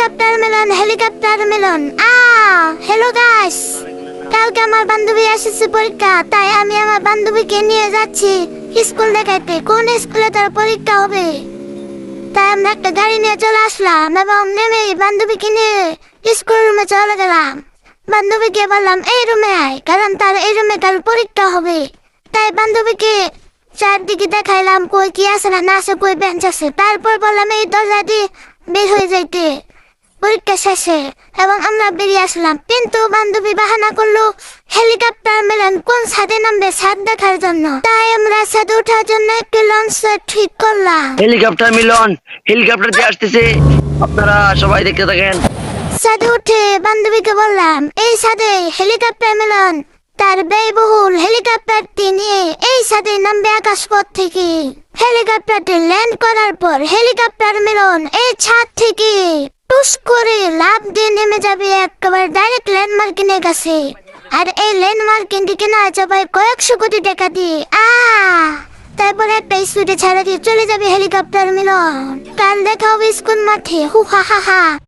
Helicopter melon. Hello guys, কালকে আমার বান্ধবী আসছে পরীক্ষা, তাই আমি আমার বান্ধবীকে নিয়ে যাচ্ছি স্কুল দেখাইতে। কোন স্কুলে তার পরীক্ষা হবে, তাই আমরা একটা গাড়ি নিয়ে চলে আসলাম এবং নেমে বান্ধবীকে নিয়ে স্কুল রুমে চলে গেলাম। বান্ধবীকে বললাম এই রুমে আয়, কারণ তার এই রুমে কাল পরীক্ষা হবে। তাই বান্ধবীকে চারদিকে দেখাইলাম কই কি আছে না আছে, কই বেঞ্চ আছে। তারপর বললাম এই দরজা দিয়ে বের হয়ে যাইতে পরীক্ষা শেষে, এবং আমরা বেরিয়ে আসলাম। কিন্তু বান্ধবী বাহানা করলো হেলিকপ্টার মেলেন কোন ছাদে নামবে ছাদ দেখার জন্য। তাই আমরা ছাদে ওঠার জন্য একটি লঞ্চ ঠিক করলাম। হেলিকপ্টার মিলন, হেলিকপ্টার দিয়ে আসতেছে, আপনারা সবাই দেখতে থাকেন। ছাদে উঠে বান্ধবীকে বললাম এই ছাদে হেলিকপ্টার মেলন তার ব্যয়বহুল হেলিকপ্টারটি নিয়ে এই ছাদে নামবে আকাশপথ থেকে। হেলিকপ্টারটি ল্যান্ড করার পর হেলিকপ্টার মেলন এই ছাদ থেকে টুস করে লাফ দিয়ে নেমে যাবে একেবারে ডাইরেক্ট ল্যান্ডমার্কিনের কাছে। আর এই ল্যান্ডমার্কিংটি কেনা যাবে কয়েকশো কোটি টাকা দিয়ে। তারপর একটা স্পিডে ছাড়া দিয়ে চলে যাবে হেলিকপ্টার মিলন। কাল দেখা হবে স্কুল মাঠে। হু হা হা হা।